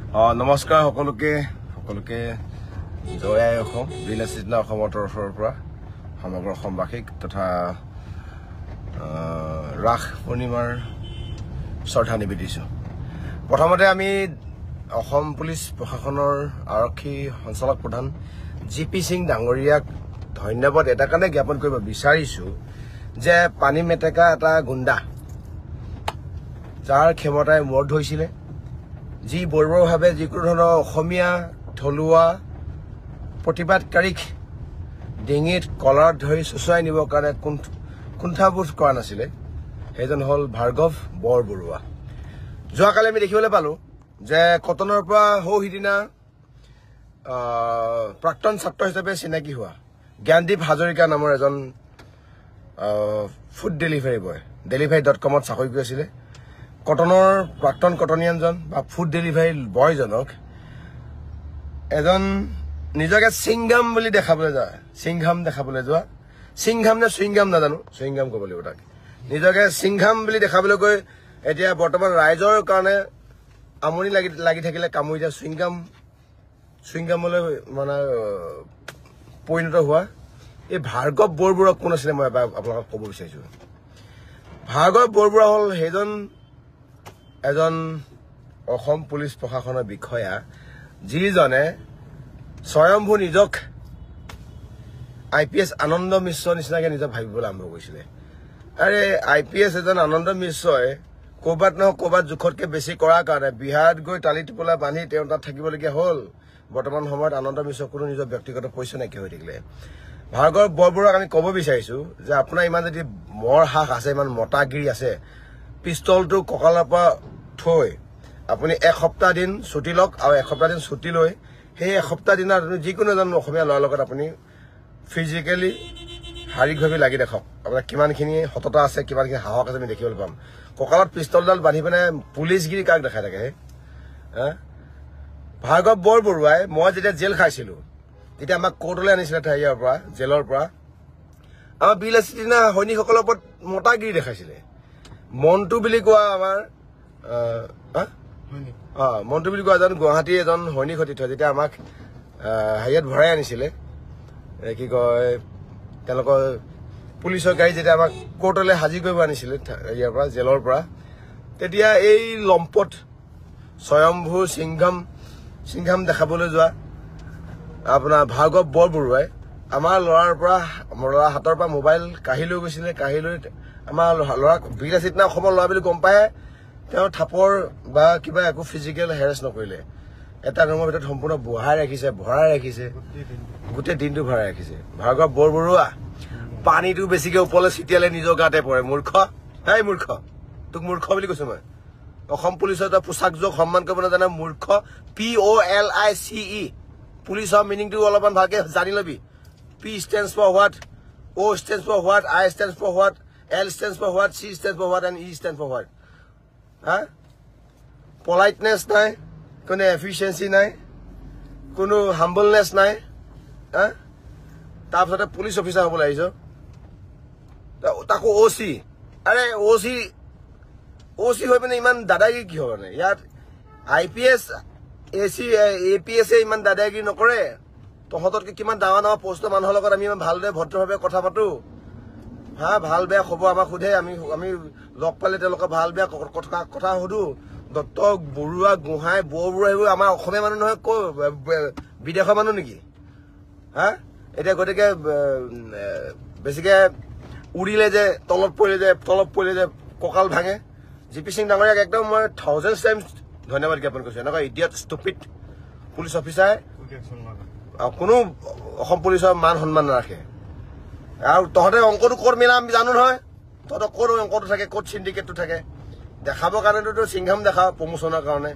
নমস্কাৰ সকলোকে জয় আই অসম বিনাচিনা অসমৰ তৰফৰ পৰা সমগ্ৰ অসমবাসীক তথা ৰাস পূৰ্ণিমাৰ শ্ৰদ্ধা নিবেদিছোঁ। প্ৰথমতে আমি অসম পুলিচ প্ৰশাসনৰ আৰক্ষী সঞ্চালক প্ৰধান জিপি সিং ডাঙৰীয়াক ধন্যবাদ এটা কাৰণে জ্ঞাপন কৰিব বিচাৰিছোঁ যে পানী মেটেকা এটা গুণ্ডা যাৰ ক্ষমতাই মূৰত ধৰিছিলে, যি বৰ্বৰভাৱে যিকোনো ধৰণৰ অসমীয়া থলুৱা প্ৰতিবাদকাৰীক ডিঙিত কলাৰত ধৰি চুচুৱাই নিবৰ কাৰণে কুণ্ঠাবোধ কৰা নাছিলে, সেইজন হ'ল ভাৰ্গৱ বৰবৰুৱা। যোৱাকালি আমি দেখিবলৈ পালোঁ যে কটনৰ পৰা সিদিনা প্ৰাক্তন ছাত্ৰ হিচাপে চিনাকি হোৱা জ্ঞানদীপ হাজৰিকা নামৰ এজন ফুড ডেলিভাৰী বয় delivery.com চাকৰি কৰিছিলে। কটনৰ প্ৰাক্তন কটনিয়ানজন বা ফুড ডেলিভাৰী বয়জনক এজন নিজকে সিংঘাম বুলি দেখাবলৈ যোৱা সিংঘাম নে চুইংঘাম নাজানো, চুইংঘাম ক'ব লাগিব তাক, নিজকে সিংঘাম বুলি দেখাবলৈ গৈ এতিয়া বৰ্তমান ৰাইজৰ কাৰণে আমনি লাগি থাকিলে কামুৰি দিয়া চুইংঘামলৈ মানে পৰিণত হোৱা এই ভাৰ্গৱ বৰবৰুৱা কোন আছিলে মই এবাৰ আপোনালোকক ক'ব বিচাৰিছোঁ। ভাৰ্গৱ বৰবৰুৱা হ'ল এজন অসম পুলিচ প্ৰশাসনৰ বিষয়া যিজনে স্বয়ম্ভু নিজক IPS আনন্দ মিশ্ৰ নিচিনাকে নিজক ভাবিবলৈ আৰম্ভ কৰিছিলে। আৰে IPS এজন আনন্দ মিশ্ৰই ক'ৰবাত নহয় ক'ৰবাত জোখতকৈ বেছি কৰাৰ কাৰণে বিহাৰত গৈ টালি টোপোলা বান্ধি তেওঁ তাত থাকিবলগীয়া হ'ল। বৰ্তমান সময়ত আনন্দ মিশ্ৰ কোনো নিজৰ ব্যক্তিগত পৰিচয় নাইকিয়া হৈ থাকিলে। ভাৰ্গৱ বৰবৰুৱাক আমি ক'ব বিচাৰিছোঁ যে আপোনাৰ ইমান যদি মৰ হাস আছে, ইমান মতাগিৰি আছে, পিষ্টলটো কঁকালৰ পৰা থৈ আপুনি এসপ্তাহ দিন ছুটি লওক আৰু এসপ্তাহ দিন ছুটি লৈ সেই এসপ্তাহ দিনত আপুনি যিকোনো এজন অসমীয়া ল'ৰাৰ লগত আপুনি ফিজিকেলি শাৰীৰিকভাৱে লাগি দেখাওক আপোনাৰ কিমানখিনি সততা আছে, কিমানখিনি সাহস আছে আমি দেখিবলৈ পাম। কঁকালত পিষ্টলডাল বান্ধি পিনে পুলিচগিৰি কাক দেখাই থাকে? ভাৰ্গৱ বৰবৰুৱাই মই যেতিয়া জেল খাইছিলোঁ তেতিয়া আমাক কোৰ্টলৈ আনিছিলে ইয়াৰ পৰা জেলৰ পৰা, আমাৰ বিলাসিনা সৈনিকসকলৰ ওপৰত মতাগিৰি দেখাইছিলে। মন্টু বুলি কোৱা আমাৰ মন্টু বুলি কোৱা এজন গুৱাহাটী এজন সৈনিক সতীৰ্থ যেতিয়া আমাক হেৰিয়াত ভৰাই আনিছিলে, কি কয় তেওঁলোকৰ পুলিচৰ গাড়ী যেতিয়া আমাক কোৰ্টলৈ হাজিৰ কৰিব আনিছিলে ইয়াৰ পৰা জেলৰ পৰা, তেতিয়া এই লম্পট স্বয়ম্ভু সিংঘাম দেখাবলৈ যোৱা আপোনাৰ ভাৰ্গৱ বৰবৰুৱাই আমাৰ ল'ৰাৰ হাতৰ পৰা মোবাইল কাঢ়ি লৈ গৈছিলে। কাঢ়ি লৈ আমাৰ ল'ৰাক বিলাসিনা অসমৰ ল'ৰা বুলি গম পায় তেওঁ থাপৰ বা কিবা একো ফিজিকেল হেৰেছ নকৰিলে। এটা ৰুমৰ ভিতৰত সম্পূৰ্ণ ভৰাই ৰাখিছে গোটেই দিনটো ভৰাই ৰাখিছে। ভাৰ্গৱ বৰবৰুৱা পানীটো বেছিকে ওপৰলৈ ছিটিয়ালে নিজৰ গাতে পৰে। মূৰ্খ, হেই মূৰ্খ, তোক মূৰ্খ বুলি কৈছো মই। অসম পুলিচৰ এটা পোচাকযোৰক সন্মান কৰিব নাজানে মূৰ্খ। POLICE পুলিচৰ মিনিংটো অলপমান ভালকে জানি লবি। P stands for what, O stands for what, I stands for what, L stands for what, C stands for what and E stands for what. পলাইটনেছ নাই, কোনো এফিচিয়েঞ্চি নাই, কোনো হাম্বলনেছ নাই। তাৰপিছতে পুলিচ অফিচাৰ হ'বলৈ আহিছ, তাকো OC। আৰে OC হৈ পিনে ইমান দাদাগিৰি কি হ'ব? মানে ইয়াত IPS APS ইমান দাদাগিৰি নকৰে। তহঁততকৈ কিমান ডাঙৰ পষ্টৰ মানুহৰ লগত আমি ইমান ভালদৰে ভদ্ৰভাৱে কথা পাতো, ভাল বেয়া খবৰ আমাক সোধে, আমি লগ পালে তেওঁলোকৰ ভাল বেয়া কথা সোধো। দত্ত বৰুৱা গোহাঁই বৰবৰুৱা এইবোৰ আমাৰ অসমীয়া মানুহ নহয়, বিদেশৰ মানুহ নেকি? এতিয়া গতিকে বেছিকে উৰিলে যে তলত পৰিলে যে কঁকাল ভাঙে। জিপি সিং ডাঙৰীয়াক একদম মই 1000 টাইমছ ধন্যবাদ জ্ঞাপন কৰিছোঁ। এনেকুৱা ইডিয়ট ষ্টুপিড পুলিচ অফিচাৰে কোনো অসম পুলিচৰ মান সন্মান নাৰাখে। আৰু তহঁতে অংকটো ক'ত মিলা আমি জানো নহয়, তহঁতৰ ক'ত অংকটো থাকে, ক'ত চিণ্ডিকেটটো থাকে দেখাবৰ কাৰণেতো সিংঘাম দেখাও প্ৰমোচনৰ কাৰণে,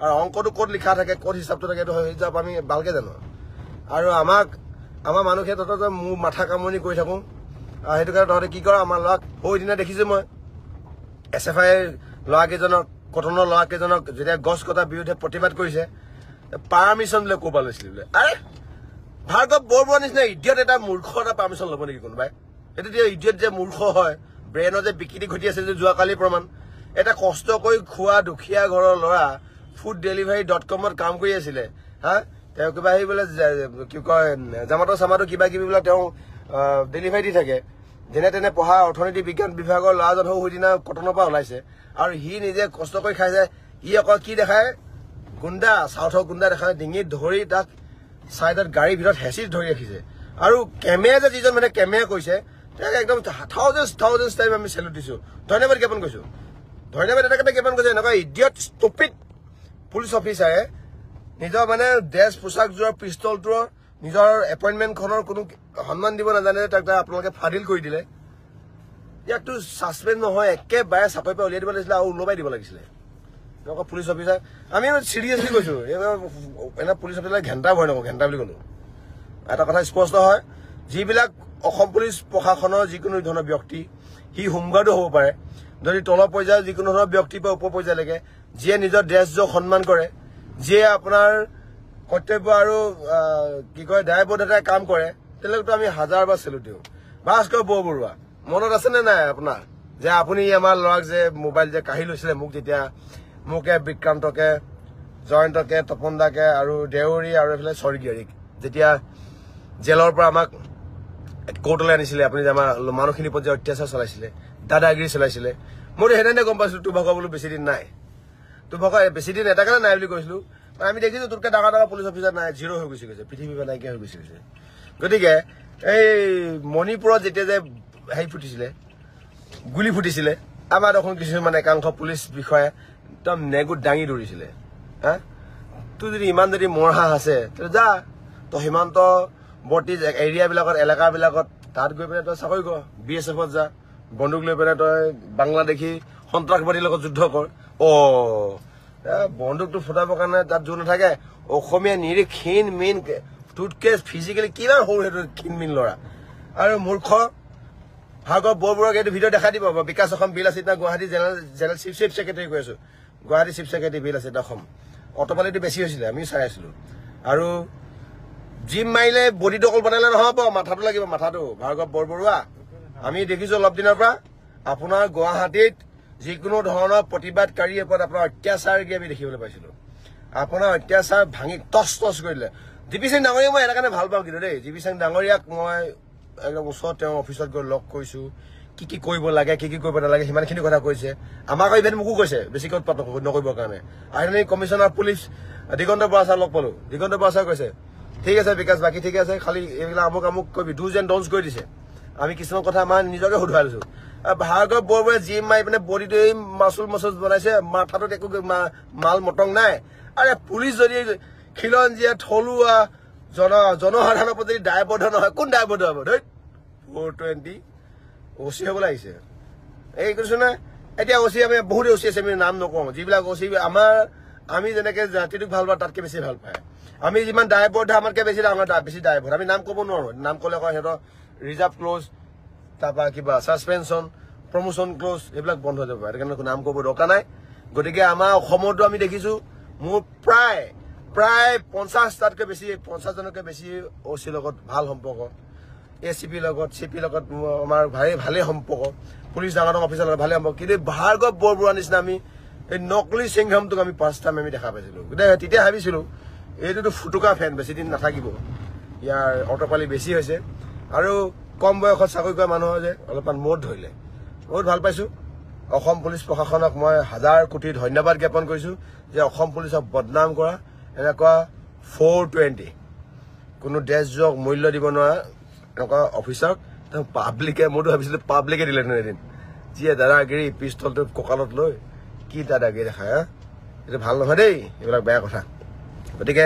আৰু অংকটো ক'ত লিখা থাকে, ক'ত হিচাপটো থাকে সেইটো হিচাপ আমি ভালকে জানো। আৰু আমাৰ মানুহে তহঁতে মোৰ মাথা কামনি কৰি থাকোঁ, সেইটো কাৰণে তহঁতে কি কৰ আমাৰ ল'ৰাক সিদিনা দেখিছোঁ মই SFI ল'ৰাকেইজনক, কটনৰ ল'ৰাকেইজনক যেতিয়া গছ কটাৰ বিৰুদ্ধে প্ৰতিবাদ কৰিছে পাৰ্মিশ্যন বোলে ক'ৰপৰা লৈছিলে বোলে। আৰে ভাৰ্গৱ বৰবৰুৱা নিচিনা ইডিয়ট এটা মূৰ্খ এটা পাৰ্মিশ্যন ল'ব নেকি কোনোবাই? সেইটো যে ইডিয়ট যে মূৰ্খ হয়, ব্ৰেইনৰ যে বিকৃতি ঘটি আছে যে যোৱাকালি প্ৰমাণ। এটা কষ্ট কৰি খোৱা দুখীয়া ঘৰৰ ল'ৰা foodDelivery.com কাম কৰি আছিলে হা তেওঁ কিবা আহি বোলে কি কয় জামাটো সামাটো কিবা কিবি বিলাক তেওঁ ডেলিভাৰী দি থাকে যেনে তেনে পঢ়া অৰ্থনীতি বিজ্ঞান বিভাগৰ ল'ৰাজন হৈদিনা কটনৰ পৰা ওলাইছে আৰু হি নিজে কষ্ট কৰি খাইছে ই আকৌ কি দেখায় গুণ্ডা সাউথৰ গুণ্ডা দেখায় ডিঙিত ধৰি তাক সাইডত গাড়ীৰ ভিতৰত হেঁচি ধৰি ৰাখিছে আৰু কেমেৰা যে যিজন মানে কেমেৰা কৈছে তাক একদম থাউজেণ্ডছ টাইম আমি চেলুট দিছো ধন্যবাদ জ্ঞাপন কৰিছো ধন্যবাদ এটা কথা জ্ঞাপন কৰিছো এনেকুৱা ইডিয়ট ষ্টুপিড পুলিচ অফিচাৰে নিজৰ মানে ড্ৰেছ পোছাকযোৰৰ পিষ্টলটোৰ নিজৰ এপইণ্টমেণ্টখনৰ কোনো সন্মান দিব নাজানে তাক আপোনালোকে ফাদিল কৰি দিলে ইয়াকতো ছাছপেণ্ড নহয় একেবাৰে চাকৰিৰ পৰা উলিয়াই দিব লাগিছিলে আৰু ওলমাই দিব লাগিছিলে এনেকুৱা পুলিচ অফিচাৰ আমি চিৰিয়াছলি কৈছো এনে পুলিচ অফিচাৰ ঘেণ্টা ভয় নকৰোঁ ঘেণ্টা বুলি ক'লো এটা কথা স্পষ্ট হয় যিবিলাক অসম পুলিচ প্ৰশাসনৰ যিকোনো ধৰণৰ ব্যক্তি সি হোমগাৰ্ডো হ'ব পাৰে যদি তলৰ পৰ্যায়ৰ যিকোনো ধৰণৰ ব্যক্তি বা ওপৰ পৰ্যায়লৈকে যিয়ে নিজৰ ড্ৰেছযোৰ সন্মান কৰে যিয়ে আপোনাৰ কৰ্তব্য আৰু কি কয় দায়বদ্ধতাৰে কাম কৰে তেওঁলোকতো আমি হাজাৰবাৰ চেলুট দিওঁ ভাস্কৰ বৰবৰুৱা মনত আছেনে নাই আপোনাৰ যে আপুনি আমাৰ ল'ৰাক যে মোবাইল যে কাঢ়ি লৈছিলে মোক যেতিয়া মোকে বিক্ৰান্তকে জয়ন্তকে তপনদাকে আৰু দেউৰী আৰু এইফালে স্বৰ্গীয়ৰীক যেতিয়া জেলৰ পৰা আমাক কোৰ্টলৈ আনিছিলে আপুনি যে আমাৰ মানুহখিনিৰ ওপৰত যে অত্যাচাৰ চলাইছিলে দাদাগিৰি চলাইছিলে মইতো সেইদিনাই গম পাইছিলো তোৰ ভাগৰ বোলো বেছি দিন নাই তোৰ ভাগৰ বেছি দিন এটা কাৰণে নাই বুলি কৈছিলো আমি দেখিছো তোতকে ডাঙৰ ডাঙৰ পুলিচ অফিচাৰ নাই জিৰ' হৈ গুচি গৈছে পৃথিৱীৰ পৰা নাইকিয়া হৈ গুচি গৈছে গতিকে এই মণিপুৰত যেতিয়া যে হেৰি ফুটিছিলে গুলি ফুটিছিলে আমাৰ দেখোন কিছুমান একাংশ পুলিচ বিষয়াই একদম নেগুত দাঙি দৌৰিছিলে হা তোৰ যদি ইমান যদি মৰহাহ আছে তেতিয়া যা তই সীমান্তৱৰ্তী এৰিয়াবিলাকত এলেকাবিলাকত তাত গৈ পেলাই তই চাকৰি কৰ BSFত যা বন্দুক লৈ পেলাই তই বাংলাদেশী সন্ত্ৰাসবাদীৰ লগত যুদ্ধ কৰ বন্দুকটো ফুটাবৰ কাৰণে তাত জোৰ নাথাকে অসমীয়া নিৰি ক্ষীণ মীন তোতকে ফিজিকেলি কিমান সৰু সেইটো ক্ষীণ মীন ল'ৰা আৰু মূৰ্খ ভাৰ্গৱ বৰবৰুৱাক এইটো ভিডিঅ' দেখাই দিব বিকাশ অসম বিল আছে গুৱাহাটী জেনেৰেল চিফ ছেক্ৰেটাৰী কৈ আছো গুৱাহাটী চিফ ছেক্ৰেটাৰী বিল আছে অসম অটপালিটো বেছি হৈছিলে আমি চাই আছিলো আৰু জিম মাৰিলে বডিটো অকল বনালে নহব মাথাটো লাগিব মাথাটো ভাৰ্গৱ বৰবৰুৱা আমি দেখিছো অলপ দিনৰ পৰা আপোনাৰ গুৱাহাটীত যিকোনো ধৰণৰ প্ৰতিবাদকাৰীৰ ওপৰত আপোনাৰ অত্যাচাৰ আমি দেখিবলৈ পাইছিলো আপোনাৰ অত্যাচাৰ ভাঙি টচ কৰিলে জিপি সিং ডাঙৰীয়াক মই এটা কাৰণে ভাল পাওঁ কিন্তু দেই জিপি সিং ডাঙৰীয়াক মই একদম ওচৰত তেওঁ অফিচত গৈ লগ কৰিছো কি কি কৰিব লাগে কি কি কৰিব নালাগে সিমানখিনি কথা কৈছে আমাক ইভেন মোকো কৈছে বেছিকৈ উৎপাত নকৰিবৰ কাৰণে আইনী commissioner police Diganta Bora sir লগ পালো দিগন্ত বৰা ছাৰ কৈছে ঠিক আছে বিকাশ বাকী ঠিক আছে খালি এইবিলাক আমুক কৰিবি ডুজ এণ্ড ডনছ কৰি দিছে আমি কিছুমান কথা আমাৰ নিজকে শুধৰাই লৈছো ভাৰ্গৱ বৰবৰুৱাই জিম মাৰি পিনে বডিটো এই মাচুল বনাইছে মাথাটোত একো মাল মটং নাই আৰে পুলিচ যদি খিলঞ্জীয়া থলুৱা জনসাধাৰণৰ প্ৰতি দায়বদ্ধ নহয় কোন দায়বদ্ধ হ'ব ধৈত 420 OC হ'বলৈ আহিছে এই কৈছো না এতিয়া OC আমি বহুত OC আছে আমি নাম নকওঁ যিবিলাক OC আমি যেনেকে জাতিটোক ভাল পাওঁ তাতকে বেছি ভাল পায় আমি যিমান দায়বদ্ধ আমাতকে বেছি দায়বদ্ধ আমি নাম ক'ব নোৱাৰো নাম ক'লে আকৌ সিহঁতৰ ৰিজাৰ্ভ ক্ল'জ তাৰপৰা কিবা ছাছপেনশ্যন প্ৰমোশ্যন ক্ল'জ এইবিলাক বন্ধ হৈ যাব সেইটো কাৰণে নাম ক'ব দৰকাৰ নাই গতিকে আমাৰ অসমতো আমি দেখিছো মোৰ প্ৰায় 50টাতকৈ বেছি 50জনতকৈ বেছি OC লগত ভাল সম্পৰ্ক ACP লগত CP লগত আমাৰ ভালেই সম্পৰ্ক পুলিচ ডাঙৰ অফিচাৰ লগত ভালেই সম্পৰ্ক কিন্তু ভাৰ্গৱ বৰবৰুৱাৰ নিচিনা আমি এই নকলি সিংহামটোক আমি ফাৰ্ষ্ট টাইম আমি দেখা পাইছিলো গতিকে তেতিয়া ভাবিছিলো এইটোতো ফুটুকা ফেন বেছি দিন নাথাকিব ইয়াৰ অটপালি বেছি হৈছে আৰু কম বয়সত চাকৰি কৰা মানুহৰ যে অলপমান মূৰত ধৰিলে বহুত ভাল পাইছো অসম পুলিচ প্ৰশাসনক মই হাজাৰ কোটি ধন্যবাদ জ্ঞাপন কৰিছো যে অসম পুলিচক বদনাম কৰা এনেকুৱা 420 কোনো দেশজক মূল্য দিব নোৱাৰা এনেকুৱা অফিচাৰক পাব্লিকে মইতো ভাবিছিলো পাব্লিকে দিলে এদিন যিয়ে দাদাগিৰি পিষ্টলটো কঁকালত লৈ কি দাদাগিৰি দেখায় এইটো ভাল নহয় দেই এইবিলাক বেয়া কথা গতিকে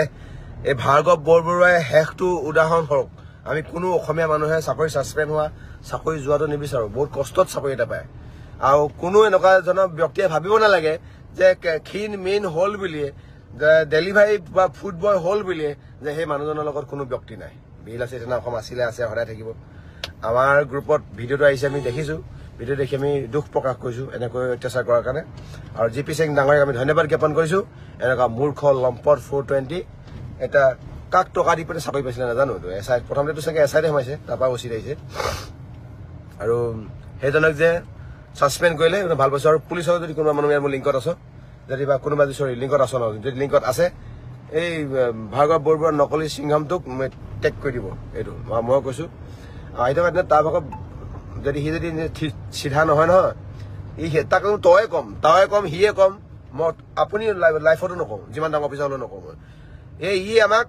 এই ভাৰ্গৱ বৰবৰুৱাই শেষটো উদাহৰণ স্বৰূপ আমি কোনো অসমীয়া মানুহে চাকৰি ছাছপেণ্ড হোৱা চাকৰি যোৱাটো নিবিচাৰো বহুত কষ্টত চাকৰি এটা পায় আৰু কোনো এনেকুৱা এজনৰ ব্যক্তিয়ে ভাবিব নালাগে যে ক্ষীণ মেইন হ'ল বুলিয়ে ডেলিভাৰী বা ফুড বয় হ'ল বুলিয়ে যে সেই মানুহজনৰ লগত কোনো ব্যক্তি নাই বিল আছে তেনে অসম আছে সদায় থাকিব আমাৰ গ্ৰুপত ভিডিঅ'টো আহিছে আমি দেখিছো ভিডিঅ' দেখি আমি দুখ প্ৰকাশ কৰিছো এনেকৈ অত্যাচাৰ কৰাৰ কাৰণে আৰু জিপি সিং ডাঙৰীয়াক আমি ধন্যবাদ জ্ঞাপন কৰিছো এনেকুৱা মূৰ্খ লম্পট 420 এটা কাক টকা দি পেলাই চাকৰি পাইছিলে নাজানো SI প্ৰথমতেতো চাগে SIতে সোমাইছে তাৰপৰা OC আহিছে আৰু সেইজনক যে ছাছপেণ্ড কৰিলে ভাল পাইছো আৰু পুলিচৰ যদি কোনোবা মানুহ মোৰ লিংকত আছো যদি বা কোনোবা যদি লিংকত আছ যদি লিংকত আছে এই ভাৰ্গৱ বৰবৰুৱাৰ নকলি সিংহামটোক টেগ কৰি দিব এইটো মই কৈছো আহি থকা দিনত তাৰ ভাগত যদি সি যদি চিধা নহয় তাক তয়ে কম সিয়ে কম মই আপুনি লাইফতো নকওঁ যিমান ডাঙৰ অফিচাৰ হ'লেও নকওঁ মই ই আমাক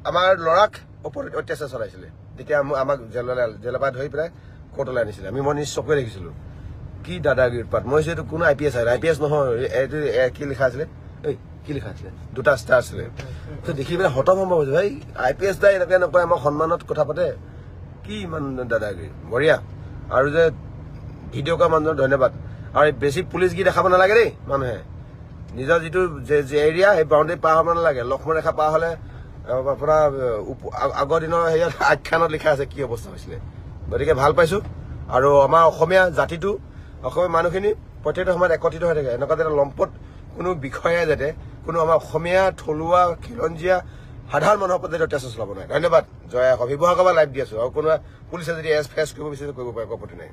আমাৰ ল'ৰাক ওপৰত অত্যাচাৰ চলাইছিলে যেতিয়া আমাক জেলৰ পৰা ধৰি পেলাই কোৰ্টলৈ আনিছিলে মই নিজ চকুৰে দেখিছিলো কি দাদাগিৰি উৎপাত মই এইটো কোনো IPS নহয় এইটো কি লিখা আছিলে কি লিখা আছিলে 2টা ষ্টাৰ আছিলে দেখি পেলাই হতভম্ব হৈছো ভাই IPS দাই এনেকৈ নকয় আমাক সন্মানত কথা পাতে কি ইমান দাদাগিৰি বঢ়িয়া আৰু যে ভিডিঅ' কৰা মানুহৰ ধন্যবাদ আৰু বেছি পুলিচ গী দেখাব নালাগে দেই মানুহে নিজৰ যিটো এৰিয়া সেই বাউণ্ডেৰী পাৰ হ'ব নালাগে লক্ষ্মণ ৰেখা পাৰ হ'লে আপোনাৰ আগৰ দিনৰ হেৰিয়ত আখ্যানত লিখা আছে কি অৱস্থা হৈছিলে গতিকে ভাল পাইছো আৰু আমাৰ অসমীয়া জাতিটো অসমীয়া মানুহখিনি প্ৰত্যেকটো সময়ত একত্ৰিত হৈ থাকে এনেকুৱা এটা লম্পট কোনো বিষয়ে যাতে কোনো আমাৰ অসমীয়া থলুৱা খিলঞ্জীয়া সাধাৰণ মানুহৰ ওপৰত যাতে অত্যাচাৰ চলাব নোৱাৰে ধন্যবাদ জয় শিৱসাগৰৰ পৰা লাইভ দি আছো আৰু কোনোবা পুলিচে যদি ফেচ কৰিব বিচাৰে কৰিব পাৰে একো আপত্তি নাই